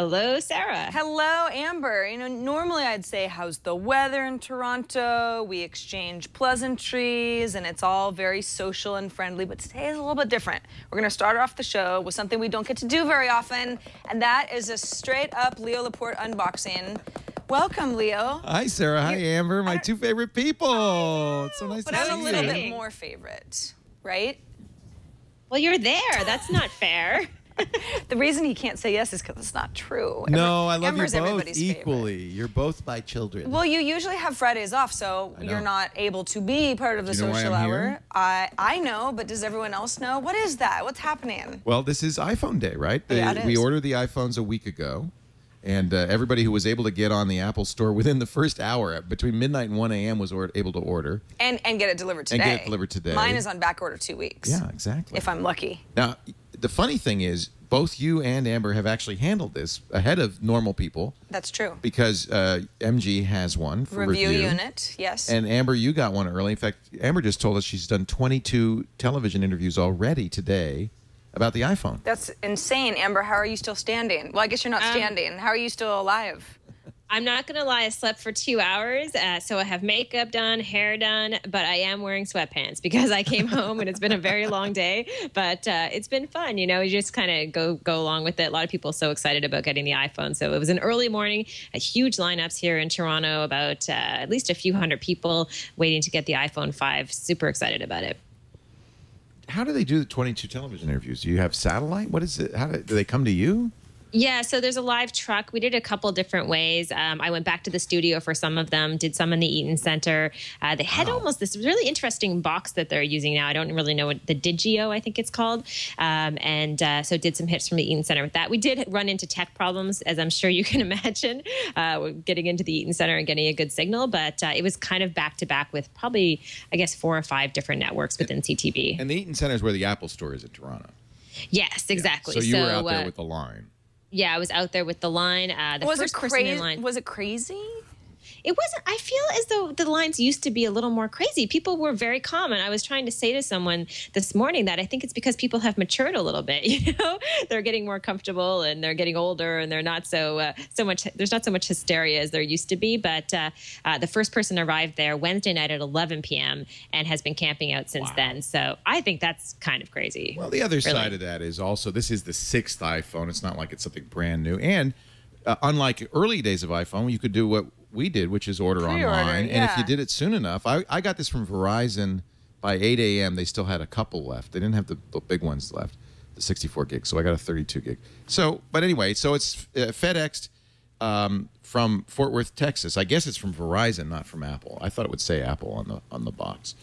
Hello, Sarah. Hello, Amber. You know, normally I'd say, how's the weather in Toronto? We exchange pleasantries, and it's all very social and friendly, but today is a little bit different. We're going to start off the show with something we don't get to do very often, and that is a straight-up Leo Laporte unboxing. Welcome, Leo. Hi, Sarah. Hi, Amber. My two favorite people. It's so nice to see you. But I'm a little bit more favorite, right? Well, you're there. That's not fair. The reason he can't say yes is because it's not true. No, I love Amber's you both everybody's equally. favorite. You're both my children. Well, you usually have Fridays off, so you're not able to be part of the Do you know social why I'm hour. here? I know, but does everyone else know? What is that? What's happening? Well, this is iPhone Day, right? Yeah, it is. We ordered the iPhones a week ago, and everybody who was able to get on the Apple Store within the first hour, between midnight and 1 a.m., was able to order. And get it delivered today. And get it delivered today. Mine is on back order 2 weeks. Yeah, exactly. If I'm lucky. Now, the funny thing is, both you and Amber have actually handled this ahead of normal people. That's true. Because MG has one for review unit, yes. And Amber, you got one early. In fact, Amber just told us she's done 22 television interviews already today about the iPhone. That's insane, Amber. How are you still standing? Well, I guess you're not standing. How are you still alive? I'm not going to lie. I slept for 2 hours, so I have makeup done, hair done, but I am wearing sweatpants because I came home and it's been a very long day, but it's been fun. You know, you just kind of go along with it. A lot of people are so excited about getting the iPhone. So it was an early morning, a huge lineups here in Toronto, about at least a few hundred people waiting to get the iPhone 5. Super excited about it. How do they do the 22 television interviews? Do you have satellite? What is it? Do they come to you? Yeah, so there's a live truck. We did a couple different ways. I went back to the studio for some of them, did some in the Eaton Center. They had almost this really interesting box that they're using now. I don't really know what the Digio, I think it's called. So did some hits from the Eaton Center with that. We did run into tech problems, as I'm sure you can imagine, getting into the Eaton Center and getting a good signal. But it was kind of back-to-back with probably, I guess, 4 or 5 different networks within CTV. And the Eaton Center is where the Apple Store is in Toronto. Yes, exactly. Yeah. So you were out there with the line. Yeah, I was out there with the line. First person in line. Was it crazy? It wasn't. I feel as though the lines used to be a little more crazy. People were very calm, and I was trying to say to someone this morning that I think it's because people have matured a little bit. You know, they're getting more comfortable, and they're getting older, and they're not so much. There's not so much hysteria as there used to be. But the first person arrived there Wednesday night at 11 p.m. and has been camping out since then. So I think that's kind of crazy. Well, the other side of that is also this is the 6th iPhone. It's not like it's something brand new, and unlike early days of iPhone, you could do what we did, which is order online. Yeah. And if you did it soon enough, I got this from Verizon by 8 a.m. They still had a couple left. They didn't have the big ones left, the 64 gig. So I got a 32 gig. So, but anyway, so it's FedExed from Fort Worth, Texas. I guess it's from Verizon, not from Apple. I thought it would say Apple on the box.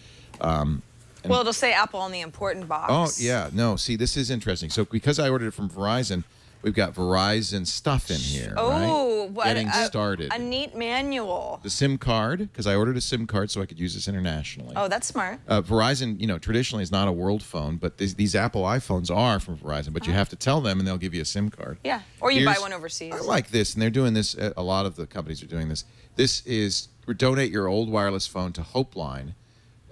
Well, it'll say Apple on the important box. Oh, yeah. No, see, this is interesting. So because I ordered it from Verizon, we've got Verizon stuff in here, right? Getting started. A neat manual. The SIM card, because I ordered a SIM card so I could use this internationally. Oh, that's smart. Verizon, you know, traditionally is not a world phone, but these Apple iPhones are from Verizon, but you have to tell them and they'll give you a SIM card. Yeah, or you buy one overseas. I like this, and they're doing this, a lot of the companies are doing this. This is donate your old wireless phone to Hope Line,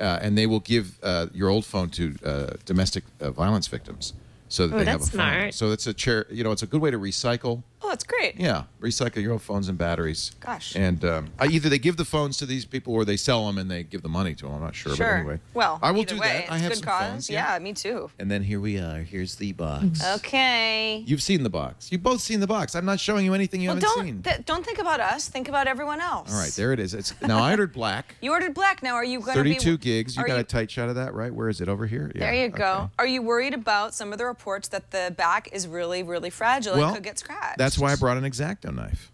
and they will give your old phone to domestic violence victims. So that they have a phone. Smart. So it's it's a good way to recycle. Oh, that's great. Yeah, recycle your old phones and batteries. Gosh. And either they give the phones to these people or they sell them and they give the money to them. I'm not sure, but anyway. Well, I will either do way, that. I have good some cause. phones. Yeah, me too. And then here we are. Here's the box. Okay. You've seen the box. You've both seen the box. I'm not showing you anything you haven't seen. Don't think about us. Think about everyone else. All right, there it is. Now I ordered black. You ordered black. Now, are you going to be 32 gigs. You got a tight shot of that, right? Where is it? Over here? Yeah. There you go. Okay. Are you worried about some of the reports that the back is really, really fragile and could get scratched? That's why I brought an X-Acto knife.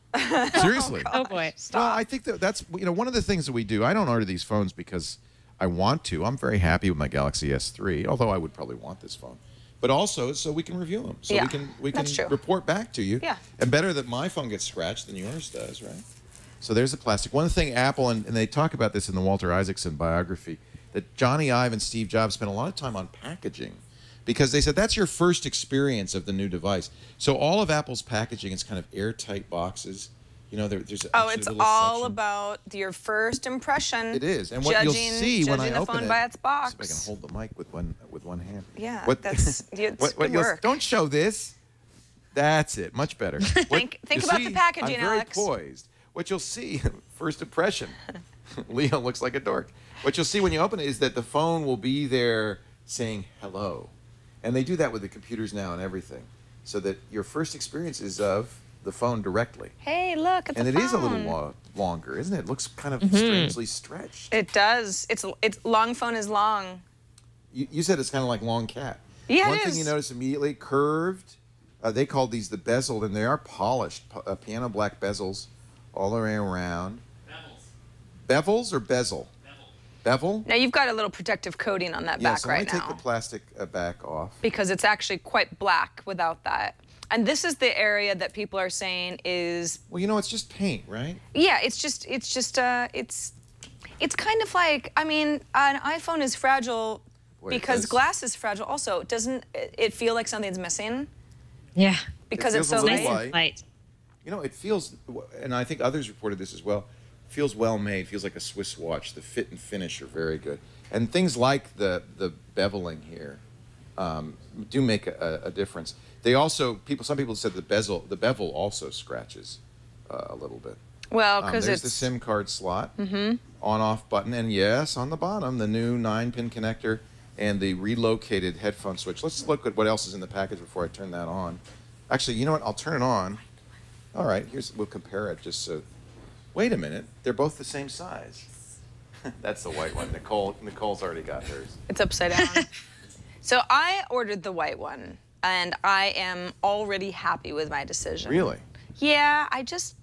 Seriously. Oh boy. Stop. Well, I think that's one of the things that we do. I don't order these phones because I want to. I'm very happy with my Galaxy S3, although I would probably want this phone. But also so we can review them, so we can report back to you. Yeah. And better that my phone gets scratched than yours does, right? So there's the plastic. One thing Apple and they talk about this in the Walter Isaacson biography, that Johnny Ive and Steve Jobs spent a lot of time on packaging. Because they said that's your first experience of the new device. So all of Apple's packaging is kind of airtight boxes. You know, there's it's all about your first impression. It is, and what you'll see when I open the phone it. by its box. See if I can hold the mic with one hand. Yeah, what, that's good work. Don't show this. That's it. Much better. Think about the packaging, I'm very Alex. poised. What you'll see, first impression, Leo looks like a dork. What you'll see when you open it is that the phone will be there saying hello. And they do that with the computers now and everything. So that your first experience is of the phone directly. Hey, look at the phone. And it is a little longer, isn't it? It looks kind of strangely stretched. It does. It's long phone is long. You said it's kind of like long cat. Yeah, One it thing is. you notice immediately, curved. They call these the bezeled, and they are polished. Piano black bezels all the way around. Bevels. Bevels or bezel? Bevel. Now, you've got a little protective coating on that back so right let me now. take the plastic back off. Because it's actually quite black without that. And this is the area that people are saying is... Well, you know, it's just paint, right? Yeah, it's kind of like, I mean, an iPhone is fragile because glass is fragile also. Doesn't it feel like something's missing? Yeah. Because It it's feels so a little light. Light. You know, it feels, and I think others reported this as well, feels well made, feels like a Swiss watch. The fit and finish are very good. And things like the beveling here do make a difference. They also, some people said the bevel also scratches a little bit. Well, because there's it's... the SIM card slot, on-off button, and yes, on the bottom, the new 9-pin connector and the relocated headphone switch. Let's look at what else is in the package before I turn that on. Actually, you know what? I'll turn it on. All right, we'll compare it just so. Wait a minute, they're both the same size. That's the white one. Nicole's already got hers. It's upside down. So I ordered the white one, and I am already happy with my decision. Really? Yeah, I just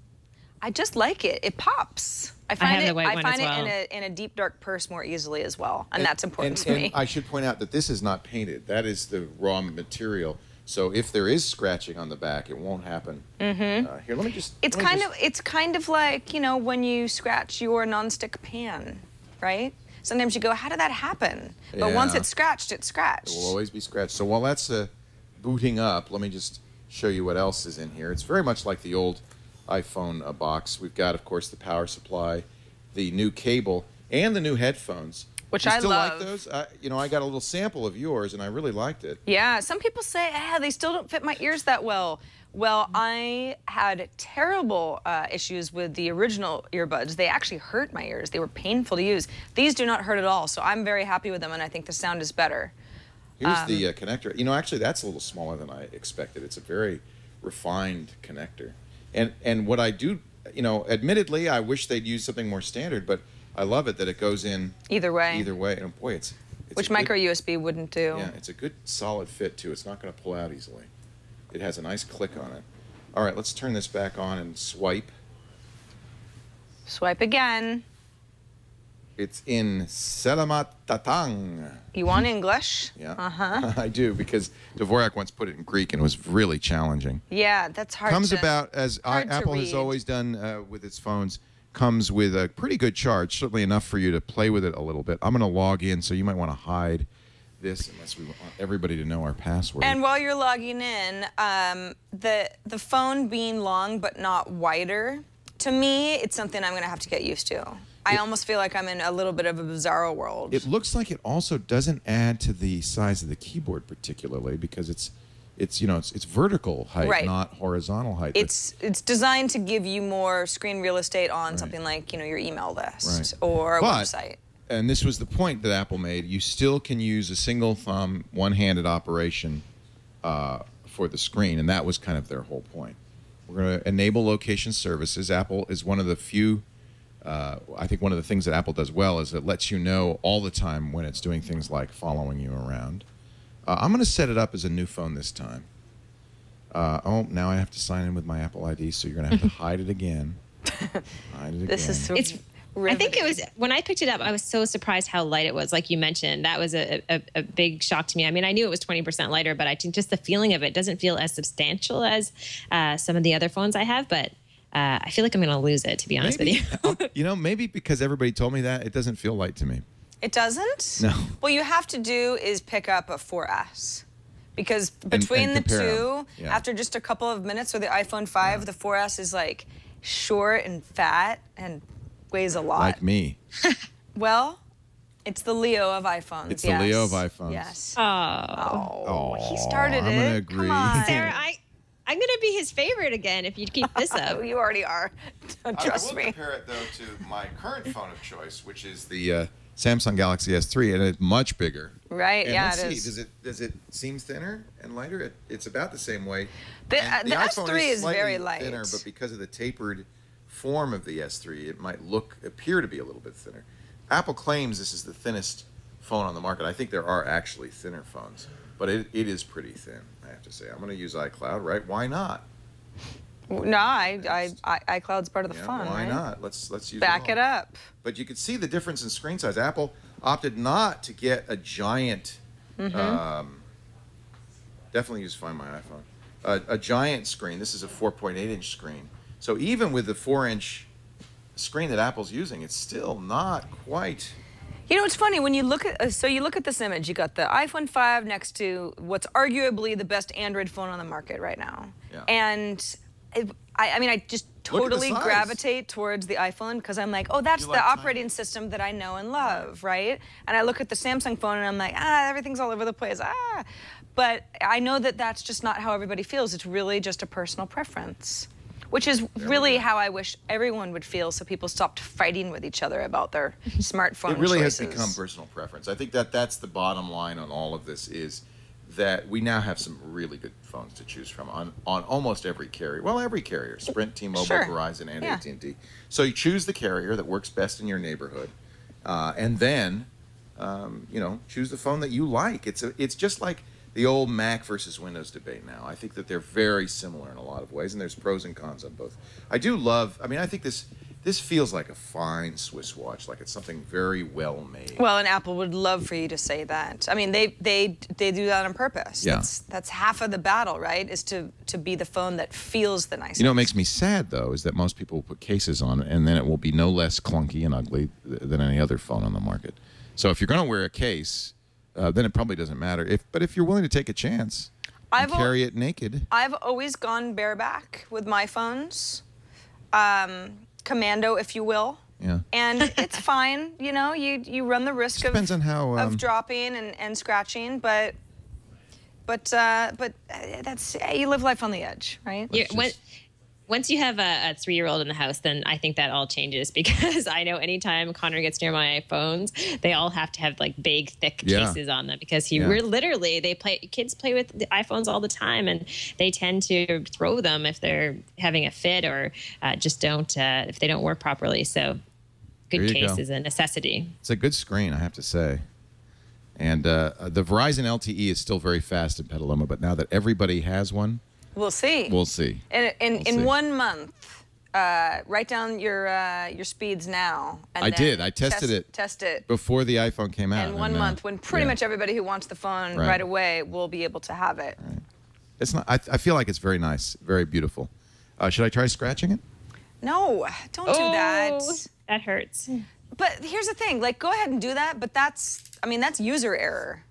like it. It pops. I find it in a deep dark purse more easily as well, and that's important to me. And I should point out that this is not painted. That is the raw material. So if there is scratching on the back, it won't happen. Here, let me just. It's kind of like, you know, when you scratch your nonstick pan, right? Sometimes you go, how did that happen? But once it's scratched, it's scratched. It will always be scratched. So while that's booting up, let me just show you what else is in here. It's very much like the old iPhone box. We've got, of course, the power supply, the new cable, and the new headphones. Which you I still love. Like those? You know, I got a little sample of yours, and I really liked it. Yeah, some people say, they still don't fit my ears that well. Well, I had terrible issues with the original earbuds. They actually hurt my ears. They were painful to use. These do not hurt at all, so I'm very happy with them, and I think the sound is better. Here's the connector. You know, actually, that's a little smaller than I expected. It's a very refined connector. And what I do, you know, admittedly, I wish they'd use something more standard, but I love it that it goes in either way. Either way, and boy, it's which micro USB wouldn't do. Yeah, it's a good solid fit too. It's not going to pull out easily. It has a nice click on it. All right, let's turn this back on and swipe. Swipe again. It's in Selamat Datang. You want English? Yeah. I do, because Dvorak once put it in Greek and it was really challenging. Yeah, that's hard. Comes about, as Apple has always done with its phones, comes with a pretty good charge, certainly enough for you to play with it a little bit. I'm going to log in, so you might want to hide this unless we want everybody to know our password. And while you're logging in, the phone being long but not wider, to me, it's something I'm going to have to get used to. I almost feel like I'm in a little bit of a bizarro world. It looks like it also doesn't add to the size of the keyboard particularly, because it's vertical height, not horizontal height. It's designed to give you more screen real estate on something like, you know, your email list or a website. And this was the point that Apple made. You still can use a single thumb, one-handed operation for the screen, and that was kind of their whole point. We're going to enable location services. Apple is one of the few. I think one of the things that Apple does well is it lets you know all the time when it's doing things like following you around. I'm going to set it up as a new phone this time. Oh, now I have to sign in with my Apple ID, so you're going to have to hide it again. Hide it again. This is so I think it was, when I picked it up, I was so surprised how light it was. Like you mentioned, that was a big shock to me. I mean, I knew it was 20% lighter, but I think just the feeling of it doesn't feel as substantial as some of the other phones I have, but I feel like I'm going to lose it, to be honest with you. You know, maybe because everybody told me that, it doesn't feel light to me. It doesn't? No. What you have to do is pick up a 4S. Because between the two, after just a couple of minutes with the iPhone 5, the 4S is like short and fat and weighs a lot. Like me. Well, it's the Leo of iPhones. It's the Leo of iPhones. Yes. Oh. He started it. I'm going to agree. Come on. Sarah, I'm going to be his favorite again if you keep this up. You already are. Trust I will me. compare it, though, to my current phone of choice, which is the Samsung Galaxy S3, and it's much bigger. Right, and yeah, let's it see, is. Does it seem thinner and lighter? It's about the same weight. The iPhone S3 is slightly very light. thinner, but because of the tapered form of the S3, it might appear to be a little bit thinner. Apple claims this is the thinnest phone on the market. I think there are actually thinner phones, but it is pretty thin, I have to say. I'm going to use iCloud, right? Why not? No, iCloud's part of the fun, why right? not? Let's use Back it it up. But you could see the difference in screen size. Apple opted not to get a giant. Definitely use Find My iPhone. A giant screen. This is a 4.8-inch screen. So even with the 4-inch screen that Apple's using, it's still not quite. You know, it's funny when you look at you look at this image. You got the iPhone 5 next to what's arguably the best Android phone on the market right now, Yeah. and I just totally gravitate towards the iPhone because I'm like, oh, that's You the like operating tiny. system that I know and love, right? And I look at the Samsung phone and I'm like, everything's all over the place, But I know that that's just not how everybody feels. It's really just a personal preference, which is really how I wish everyone would feel, so people stopped fighting with each other about their smartphone It really choices. has become personal preference. I think that's the bottom line on all of this is that we now have some really good phones to choose from on almost every carrier. Well, every carrier: Sprint, T-Mobile, Sure. Verizon, and Yeah. AT&T. So you choose the carrier that works best in your neighborhood, and then choose the phone that you like. It's just like the old Mac versus Windows debate now. I think that they're very similar in a lot of ways, and there's pros and cons on both. I do love. I mean, I think this feels like a fine Swiss watch, like it's something very well made. Well, and Apple would love for you to say that. I mean, they do that on purpose. Yeah. That's half of the battle, right? Is to be the phone that feels the nicest. You know what makes me sad, though, is that most people will put cases on, and then it will be no less clunky and ugly than any other phone on the market. So if you're going to wear a case, then it probably doesn't matter. But if you're willing to take a chance and carry it naked. I've always gone bareback with my phones. Commando, if you will. Yeah. And it's fine, you run the risk Depends on how, of dropping and scratching, but that's you live life on the edge, right? Once you have a 3-year-old in the house, then I think that all changes because I know anytime Connor gets near my phones, they all have to have like big, thick cases on them because kids play with the iPhones all the time and they tend to throw them if they're having a fit or just don't if they don't work properly. So good case is a necessity. It's a good screen, I have to say. And the Verizon LTE is still very fast in Petaluma, but now that everybody has one, we'll see. We'll see. In 1 month, write down your speeds now. And I did. I tested it. Test it before the iPhone came out. In 1 month, when pretty much everybody who wants the phone right away will be able to have it. Right. It's not. I feel like it's very nice, very beautiful. Should I try scratching it? No, don't do that. That hurts. But here's the thing. Like, go ahead and do that. But that's user error.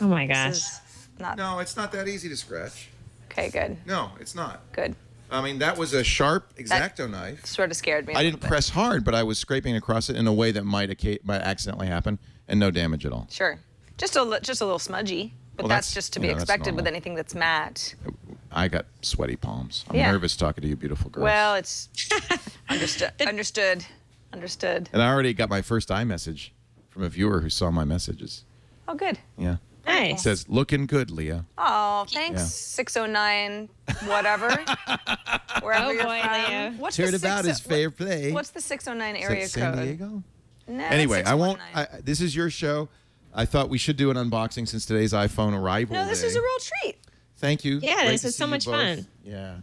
Oh my gosh. No, it's not that easy to scratch. Okay, good. No, it's not. Good. I mean, that was a sharp X-Acto knife. Sort of scared me. I didn't press hard, but I was scraping across it in a way that might accidentally happen, and no damage at all. Sure. Just a little smudgy, but Well, that's just to be expected with normal. anything that's matte. I got sweaty palms. I'm nervous talking to you, beautiful girls. Well, it's understood. And I already got my first iMessage from a viewer who saw my messages. Oh, good. Yeah. Nice. It says, "Looking good, Leah." Oh, thanks, 609, whatever. Wherever you're boy, from. Leah. What's Turn the about is fair play. What's the 609 Is area that San code? Diego? No, Anyway, that's I won't. 619. This is your show. I thought we should do an unboxing since today's iPhone arrival No, this day. is a real treat. Thank you. Yeah, Great this to is see so you much both. fun. Yeah.